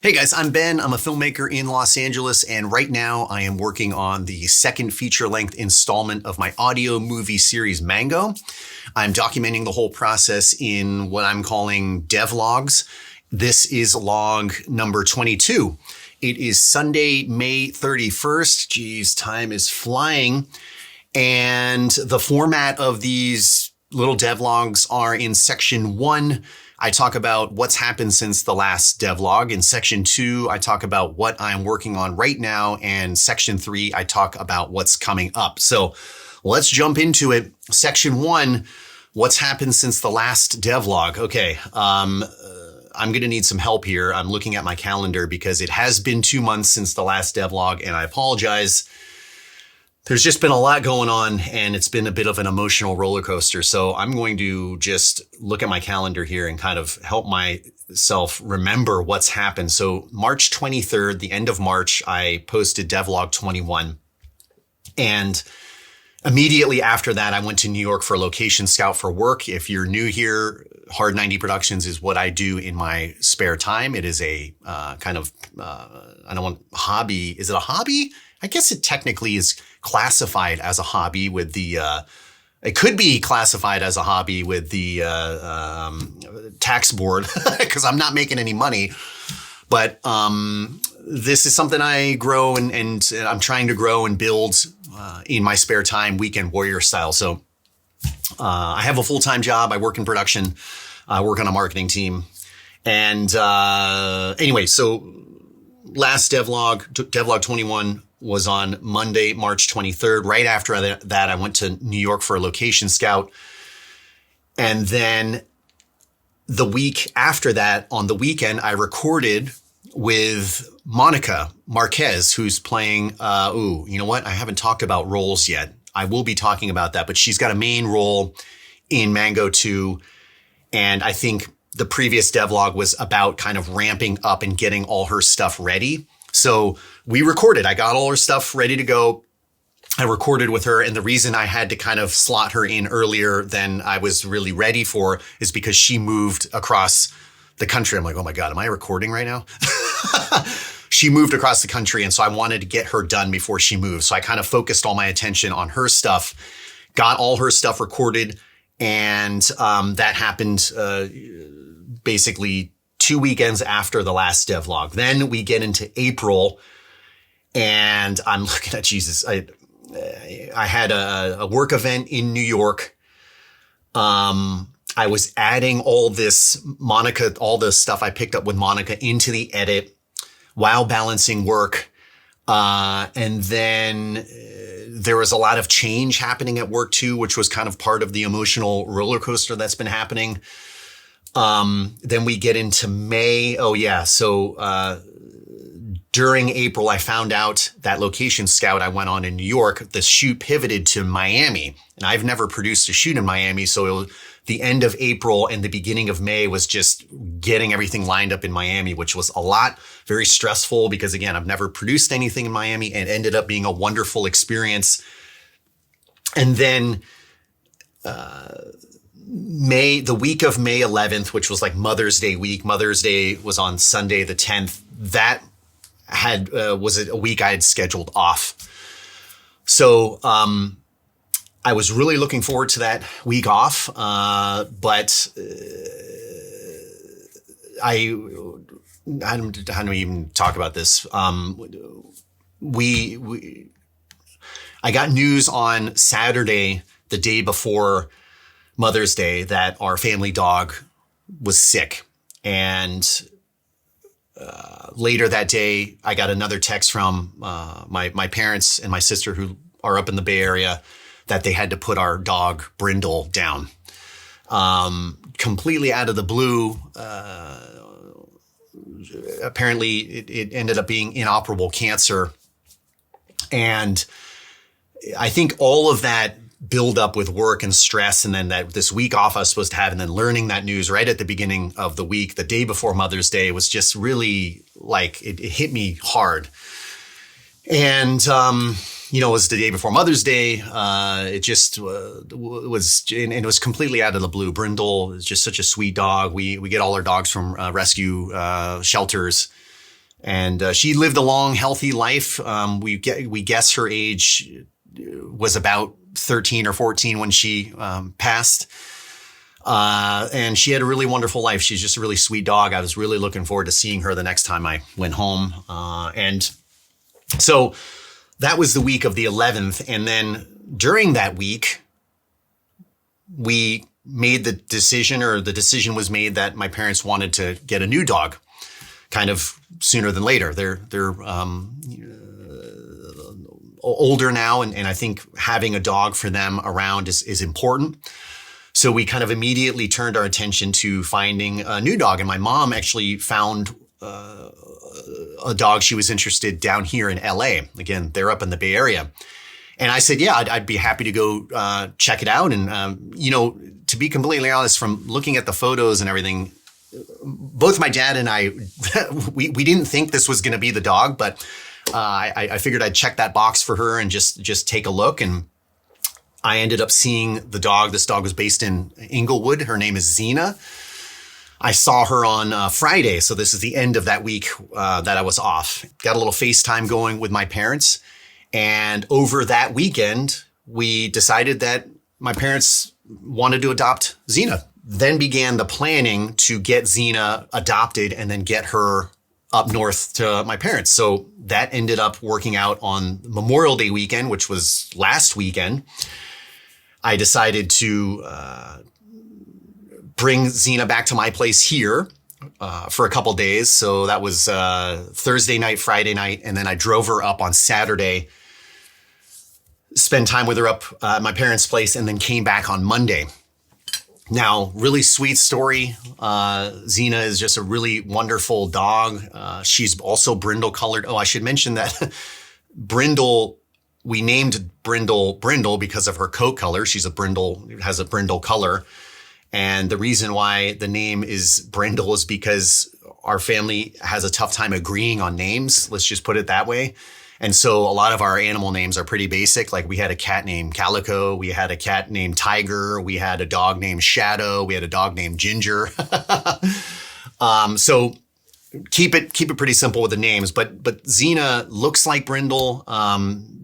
Hey guys, I'm Ben. I'm a filmmaker in Los Angeles, and right now I am working on the second feature-length installment of my audio movie series, Mango. I'm documenting the whole process in what I'm calling Devlogs. This is log number 22. It is Sunday, May 31st. Geez, time is flying. And the format of these little devlogs are in section 1. I talk about what's happened since the last devlog. In section 2, I talk about what I'm working on right now. And section 3, I talk about what's coming up. So let's jump into it. Section 1, what's happened since the last devlog. Okay. I'm going to need some help here. I'm looking at my calendar because it has been 2 months since the last devlog, and I apologize. There's just been a lot going on, and it's been a bit of an emotional roller coaster. So I'm going to just look at my calendar here and kind of help myself remember what's happened. So March 23rd, the end of March, I posted Devlog 21. And immediately after that, I went to New York for location scout for work. If you're new here, Hard 90 Productions is what I do in my spare time. It is a hobby. Is it a hobby? I guess it technically is classified as a hobby with the, it could be classified as a hobby with the tax board because I'm not making any money. But this is something I grow and I'm trying to grow and build in my spare time, weekend warrior style. So I have a full-time job. I work in production. I work on a marketing team. And anyway, so last devlog 21 was on Monday, March 23rd. Right after that, I went to New York for a location scout. And then the week after that, on the weekend, I recorded with Monica Marquez, who's playing, you know what? I haven't talked about roles yet. I will be talking about that, but she's got a main role in Mango 2. And I think the previous devlog was about kind of ramping up and getting all her stuff ready. So we recorded. I got all her stuff ready to go. I recorded with her. And the reason I had to kind of slot her in earlier than I was really ready for is because she moved across the country. I'm like, oh my God, am I recording right now? She moved across the country. And so I wanted to get her done before she moved. So I kind of focused all my attention on her stuff, got all her stuff recorded. And that happened basically 2 weekends after the last devlog. Then we get into April and I'm looking at Jesus. I had a work event in New York. I was adding all the stuff I picked up with Monica into the edit while balancing work. And then there was a lot of change happening at work too, which was kind of part of the emotional roller coaster that's been happening. Then we get into May. Oh yeah. So, during April, I found out that location scout I went on in New York, the shoot pivoted to Miami, and I've never produced a shoot in Miami. So the end of April and the beginning of May was just getting everything lined up in Miami, which was a lot, very stressful because again, I've never produced anything in Miami and ended up being a wonderful experience. And then, the week of May 11th, which was like Mother's Day week. Mother's Day was on Sunday, the 10th. That was a week I had scheduled off. So, I was really looking forward to that week off. But, I don't even talk about this. I got news on Saturday, the day before Mother's Day, that our family dog was sick. And later that day, I got another text from my parents and my sister who are up in the Bay Area that they had to put our dog Brindle down. Completely out of the blue. Apparently, it ended up being inoperable cancer. And I think all of that build up with work and stress, and then that this week off I was supposed to have, and then learning that news right at the beginning of the week, the day before Mother's Day, was just really like, it hit me hard. And, it was the day before Mother's Day. It just was, and it was completely out of the blue. Brindle is just such a sweet dog. We get all our dogs from rescue shelters. And she lived a long, healthy life. We guess her age was about 13 or 14 when she passed. And she had a really wonderful life. She's just a really sweet dog. I was really looking forward to seeing her the next time I went home. And so that was the week of the 11th. And then during that week, we made the decision, or the decision was made, that my parents wanted to get a new dog kind of sooner than later. They're older now. And I think having a dog for them around is important. So we kind of immediately turned our attention to finding a new dog. And my mom actually found a dog she was interested down here in LA. Again, they're up in the Bay Area. And I said, yeah, I'd be happy to go check it out. And, to be completely honest, from looking at the photos and everything, both my dad and I, we didn't think this was going to be the dog, but I figured I'd check that box for her and just take a look. And I ended up seeing the dog. This dog was based in Inglewood. Her name is Xena. I saw her on Friday. So this is the end of that week that I was off. Got a little FaceTime going with my parents. And over that weekend, we decided that my parents wanted to adopt Xena. Then began the planning to get Xena adopted and then get her up north to my parents. So that ended up working out on Memorial Day weekend, which was last weekend. I decided to bring Xena back to my place here for a couple days. So that was Thursday night, Friday night, and then I drove her up on Saturday, spend time with her up at my parents' place, and then came back on Monday. Now, really sweet story. Xena is just a really wonderful dog. She's also brindle colored. Oh, I should mention that brindle, we named Brindle because of her coat color. She's a brindle, has a brindle color. And the reason why the name is Brindle is because our family has a tough time agreeing on names. Let's just put it that way. And so a lot of our animal names are pretty basic. Like we had a cat named Calico. We had a cat named Tiger. We had a dog named Shadow. We had a dog named Ginger. So keep it pretty simple with the names. But Xena looks like Brindle.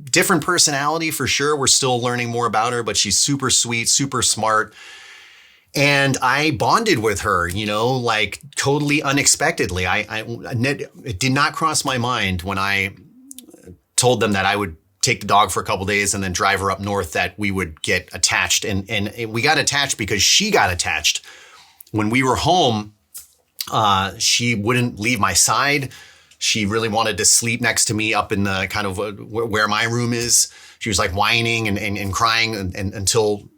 Different personality for sure. We're still learning more about her, but she's super sweet, super smart. And I bonded with her, like totally unexpectedly. It did not cross my mind when I told them that I would take the dog for a couple of days and then drive her up north, that we would get attached. And we got attached because she got attached. When we were home, she wouldn't leave my side. She really wanted to sleep next to me up in the kind of where my room is. She was like whining and crying until,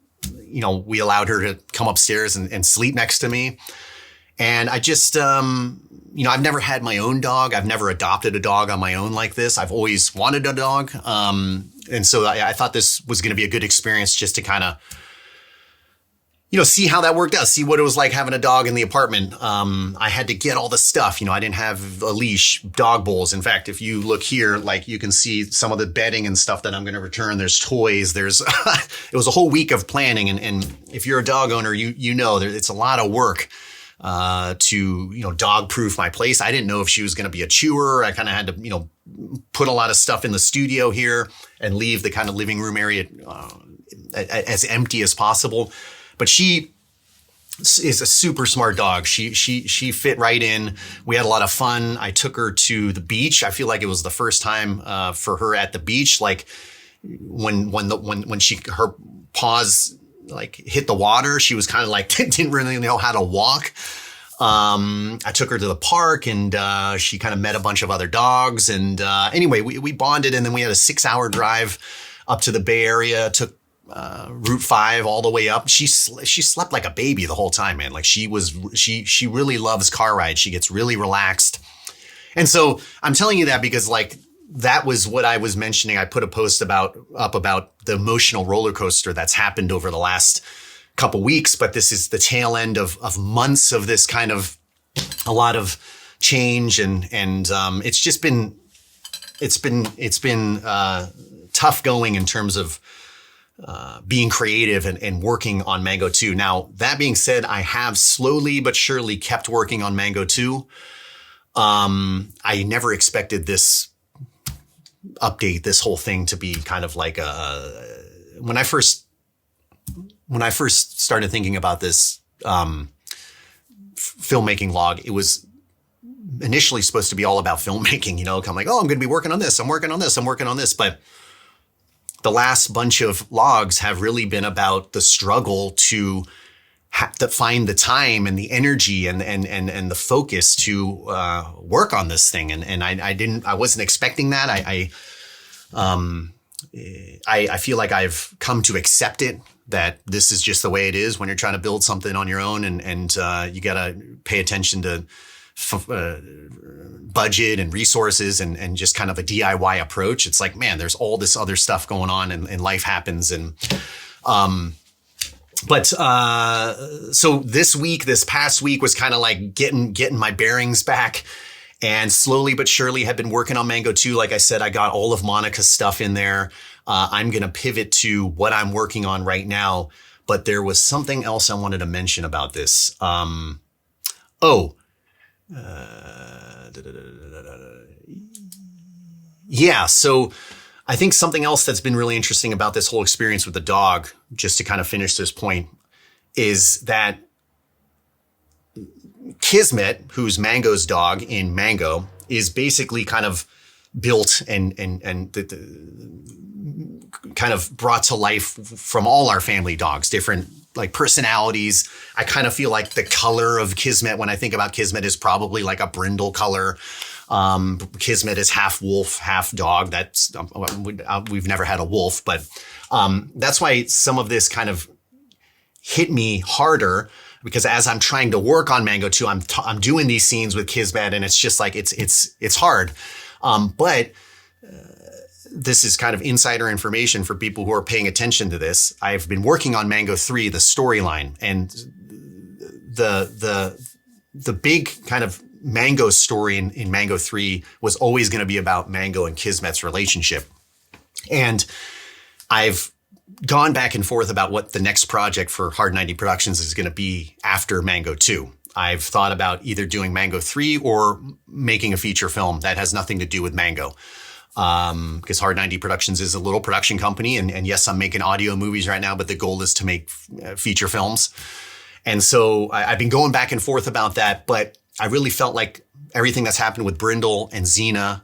we allowed her to come upstairs and sleep next to me. And I just, I've never had my own dog. I've never adopted a dog on my own like this. I've always wanted a dog. And so I thought this was going to be a good experience just to kind of, see how that worked out, see what it was like having a dog in the apartment. I had to get all the stuff. I didn't have a leash, dog bowls. In fact, if you look here, like you can see some of the bedding and stuff that I'm going to return. There's toys. There's, it was a whole week of planning. And if you're a dog owner, it's a lot of work to, dog proof my place. I didn't know if she was going to be a chewer. I kind of had to, put a lot of stuff in the studio here and leave the kind of living room area as empty as possible. But she is a super smart dog. She fit right in. We had a lot of fun. I took her to the beach. I feel like it was the first time for her at the beach. Like when her paws like hit the water, she was kind of like didn't really know how to walk. I took her to the park and she kind of met a bunch of other dogs. And anyway, we bonded, and then we had a 6-hour drive up to the Bay Area. Took Route 5 all the way up. She slept like a baby the whole time, man. Like she really loves car rides. She gets really relaxed. And so I'm telling you that because like that was what I was mentioning. I put a post up about the emotional roller coaster that's happened over the last couple weeks, but this is the tail end of months of this kind of a lot of change. And it's just been, it's been tough going in terms of being creative and working on Mango 2. Now, that being said, I have slowly but surely kept working on Mango 2. I never expected this update, this whole thing to be kind of like when I first started thinking about this, filmmaking log, it was initially supposed to be all about filmmaking, I'm like, oh, I'm going to be working on this. I'm working on this. I'm working on this. But the last bunch of logs have really been about the struggle to find the time and the energy and the focus to work on this thing. And I wasn't expecting that. I feel like I've come to accept it, that this is just the way it is when you're trying to build something on your own, and you got to pay attention to budget and resources and just kind of a DIY approach. It's like, man, there's all this other stuff going on and life happens. So this past week was kind of like getting my bearings back, and slowly but surely have been working on Mango 2. Like I said, I got all of Monica's stuff in there. I'm going to pivot to what I'm working on right now, but there was something else I wanted to mention about this. Yeah. So I think something else that's been really interesting about this whole experience with the dog, just to kind of finish this point, is that Kismet, who's Mango's dog in Mango, is basically kind of built and kind of brought to life from all our family dogs, different like personalities. I kind of feel like the color of Kismet, when I think about Kismet, is probably like a brindle color. Kismet is half wolf, half dog. We've never had a wolf, but that's why some of this kind of hit me harder, because as I'm trying to work on Mango 2, I'm doing these scenes with Kismet, and it's just like it's hard. But this is kind of insider information for people who are paying attention to this. I've been working on Mango 3, the storyline, and the big kind of Mango story in Mango 3 was always going to be about Mango and Kismet's relationship. And I've gone back and forth about what the next project for Hard 90 Productions is going to be after Mango 2. I've thought about either doing Mango 3 or making a feature film that has nothing to do with Mango. Because Hard 90 Productions is a little production company. And yes, I'm making audio movies right now, but the goal is to make feature films. And so I've been going back and forth about that, but I really felt like everything that's happened with Brindle and Xena,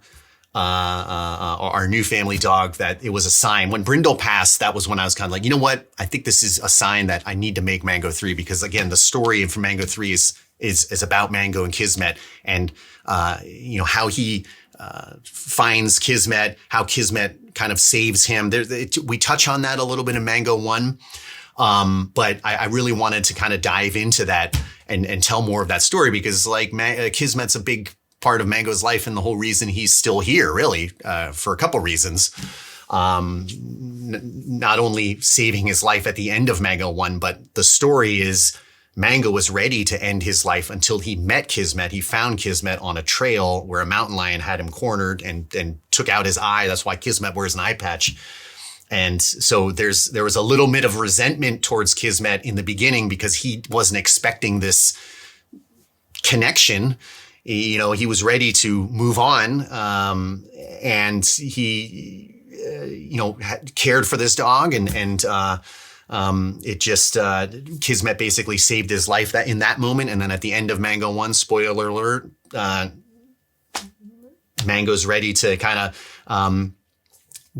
our new family dog, that it was a sign. When Brindle passed, that was when I was kind of like, you know what? I think this is a sign that I need to make Mango 3, because again, the story for Mango 3 is about Mango and Kismet, and how he finds Kismet, how Kismet kind of saves him. We touch on that a little bit in Mango 1. But I really wanted to kind of dive into that and tell more of that story, because like Kismet's a big part of Mango's life, and the whole reason he's still here, really, for a couple reasons. Not only saving his life at the end of Mango 1, but the story is Mango was ready to end his life until he met Kismet. He found Kismet on a trail where a mountain lion had him cornered and took out his eye. That's why Kismet wears an eye patch. And so there was a little bit of resentment towards Kismet in the beginning, because he wasn't expecting this connection. He was ready to move on. And he, cared for this dog, and it just, Kismet basically saved his life in that moment. And then at the end of Mango 1, spoiler alert, Mango's ready to kind of,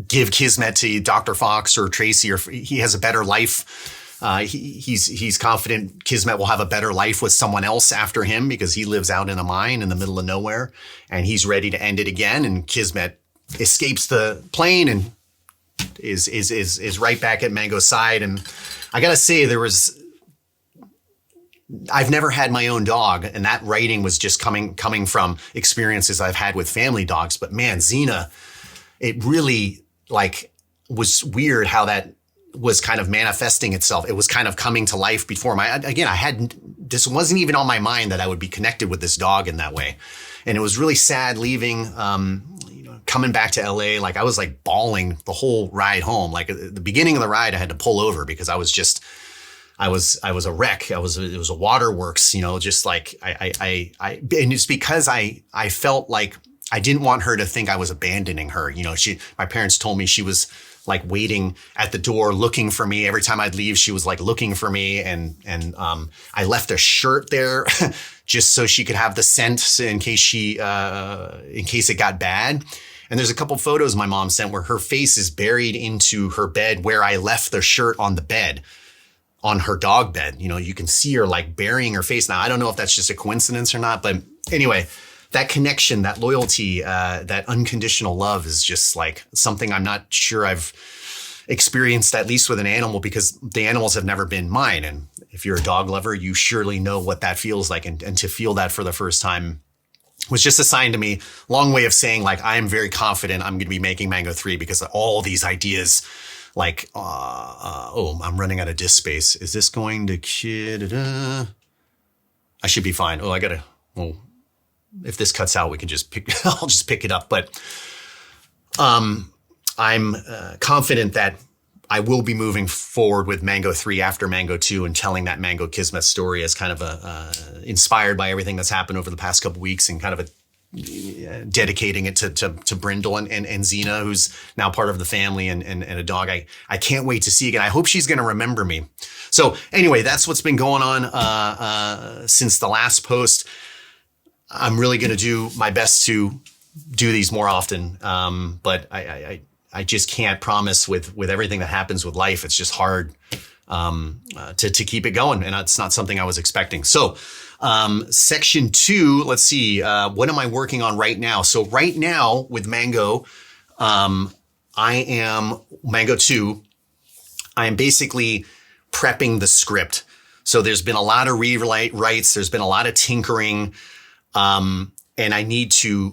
give Kismet to Dr. Fox or Tracy, or he has a better life. He's confident Kismet will have a better life with someone else after him, because he lives out in a mine in the middle of nowhere, and he's ready to end it again. And Kismet escapes the plane and is right back at Mango's side. And I gotta say, I've never had my own dog, and that writing was just coming from experiences I've had with family dogs. But man, Xena, it really was weird how that was kind of manifesting itself. It was kind of coming to life before this wasn't even on my mind that I would be connected with this dog in that way. And it was really sad leaving, coming back to LA. Like I was like bawling the whole ride home. Like at the beginning of the ride, I had to pull over because I I was a wreck. It was a waterworks, just like and it's because I felt like I didn't want her to think I was abandoning her. My parents told me she was like waiting at the door looking for me. Every time I'd leave, she was like looking for me. And I left a shirt there just so she could have the scent in case it got bad. And there's a couple photos my mom sent where her face is buried into her bed where I left the shirt on the bed, on her dog bed. You can see her like burying her face. Now, I don't know if that's just a coincidence or not, but anyway, that connection, that loyalty, that unconditional love is just like something I'm not sure I've experienced, at least with an animal, because the animals have never been mine. And if you're a dog lover, you surely know what that feels like. And to feel that for the first time was just a sign to me. Long way of saying, like, I am very confident I'm going to be making Mango 3 because all these ideas, like, I'm running out of disk space. Is this going to I should be fine. If this cuts out, we can just I'll just pick it up. But I'm confident that I will be moving forward with Mango 3 after Mango 2 and telling that Mango Kismet story as kind of inspired by everything that's happened over the past couple weeks, and kind of dedicating it to Brindle and Xena, who's now part of the family, and a dog I can't wait to see again. I hope she's going to remember me. So anyway, that's what's been going on since the last post. I'm really going to do my best to do these more often, but I just can't promise with everything that happens with life. It's just hard to keep it going, and it's not something I was expecting. So section 2, let's see, what am I working on right now? So right now with Mango, Mango 2, I am basically prepping the script. So there's been a lot of rewrites, there's been a lot of tinkering, and I need a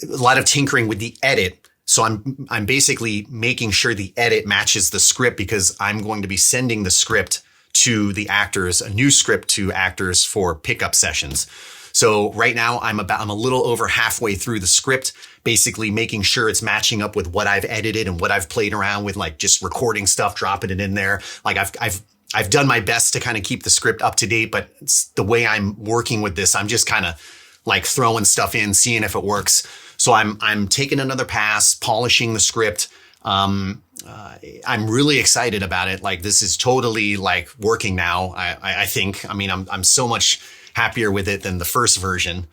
lot of tinkering with the edit. So I'm basically making sure the edit matches the script, because I'm going to be sending the script to the actors, a new script to actors for pickup sessions. So right now I'm a little over halfway through the script, basically making sure it's matching up with what I've edited and what I've played around with, like just recording stuff, dropping it in there. Like I've done my best to kind of keep the script up to date, but it's the way I'm working with this, I'm just kind of like throwing stuff in, seeing if it works. So I'm taking another pass, polishing the script. I'm really excited about it. Like, this is totally like working now. I think, I'm so much happier with it than the first version.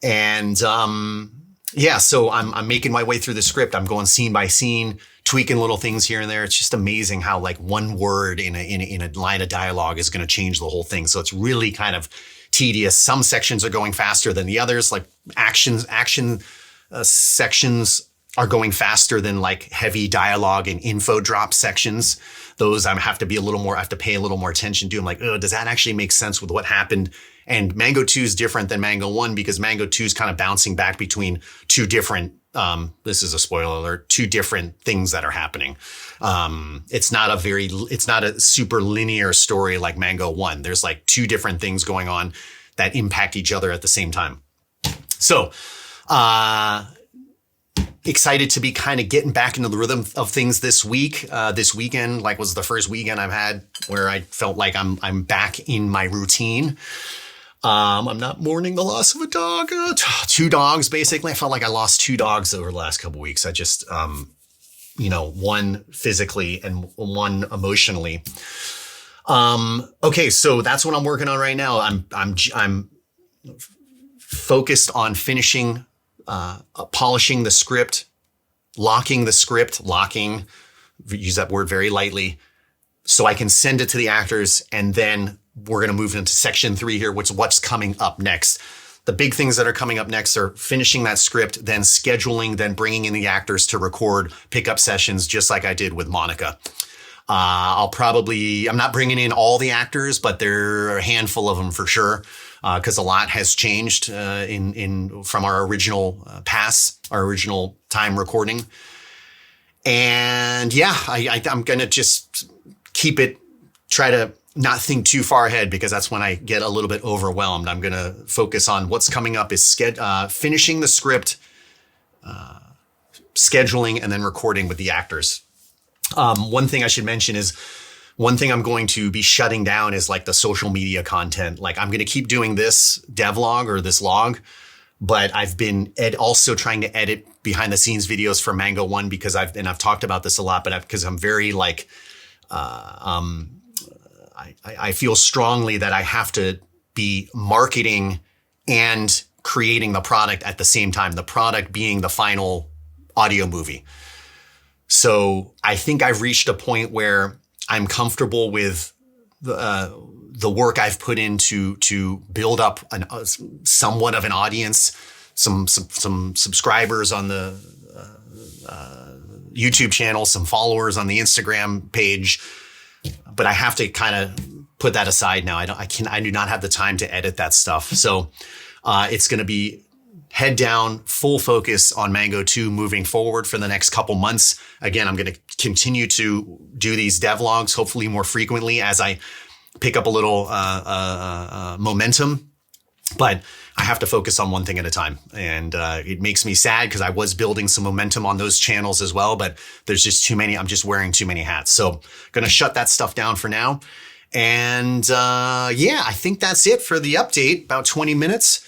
And, so I'm making my way through the script. I'm going scene by scene, tweaking little things here and there. It's just amazing how like one word in a line of dialogue is going to change the whole thing. So it's really kind of tedious. Some sections are going faster than the others. Like action sections are going faster than like heavy dialogue and info drop sections. Those I have to pay a little more attention to. I'm like, does that actually make sense with what happened? And Mango 2 is different than Mango 1 because Mango 2 is kind of bouncing back between two different, this is a spoiler alert, two different things that are happening. It's not a super linear story like Mango 1. There's like two different things going on that impact each other at the same time. So, excited to be kind of getting back into the rhythm of things this week. This weekend, like, was the first weekend I've had where I felt like I'm back in my routine. I'm not mourning the loss of a dog. 2 dogs, basically. I felt like I lost 2 dogs over the last couple of weeks. I just, one physically and one emotionally. Okay, so that's what I'm working on right now. I'm focused on finishing, polishing the script, locking, use that word very lightly, so I can send it to the actors, and then we're going to move into section 3 here, which is what's coming up next. The big things that are coming up next are finishing that script, then scheduling, then bringing in the actors to record pickup sessions, just like I did with Monica. I'm not bringing in all the actors, but there are a handful of them for sure. Cause a lot has changed, from our original our original time recording. And yeah, I'm going to just try to not think too far ahead, because that's when I get a little bit overwhelmed. I'm going to focus on what's coming up is finishing the script, scheduling, and then recording with the actors. One thing I should mention is one thing I'm going to be shutting down is like the social media content. Like I'm going to keep doing this devlog or this log, but I've been also trying to edit behind the scenes videos for Mango One because I've talked about this a lot, but because I'm very like, I feel strongly that I have to be marketing and creating the product at the same time, the product being the final audio movie. So I think I've reached a point where I'm comfortable with the work I've put into to build up somewhat of an audience, some subscribers on the YouTube channel, some followers on the Instagram page, but I have to kind of put that aside now. I do not have the time to edit that stuff. So it's going to be head down, full focus on Mango 2 moving forward for the next couple months. Again, I'm going to continue to do these devlogs, hopefully more frequently as I pick up a little momentum. But I have to focus on one thing at a time. And it makes me sad because I was building some momentum on those channels as well, but there's just too many. I'm just wearing too many hats. So going to shut that stuff down for now. And yeah, I think that's it for the update, about 20 minutes.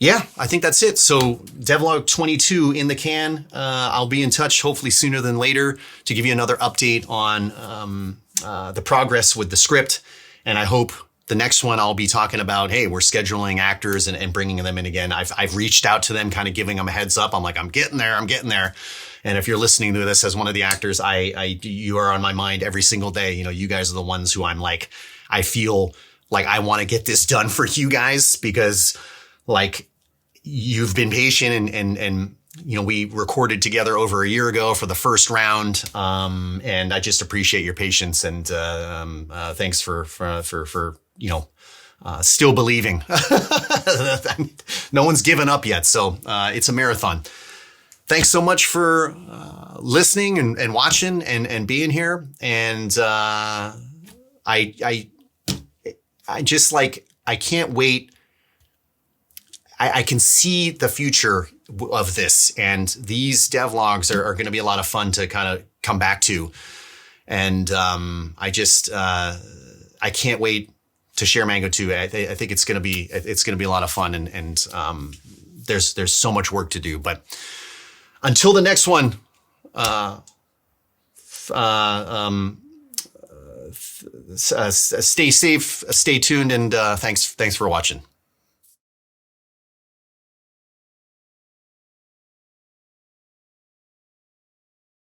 Yeah, I think that's it. So Devlog 22 in the can. I'll be in touch hopefully sooner than later to give you another update on the progress with the script. And I hope the next one I'll be talking about, hey, we're scheduling actors and bringing them in again. I've reached out to them, kind of giving them a heads up. I'm like, I'm getting there. And if you're listening to this as one of the actors, you are on my mind every single day. You know, you guys are the ones who I'm like, I feel like I want to get this done for you guys because like you've been patient and you know, we recorded together over a year ago for the first round. And I just appreciate your patience and thanks for you know, still believing. No one's given up yet. So it's a marathon. Thanks so much for listening and watching and being here. And I just like, I can't wait. I can see the future of this, and these devlogs are going to be a lot of fun to kind of come back to. And I can't wait to share Mango 2. I think it's going to be a lot of fun, and there's so much work to do. But until the next one, stay safe, stay tuned, and thanks for watching.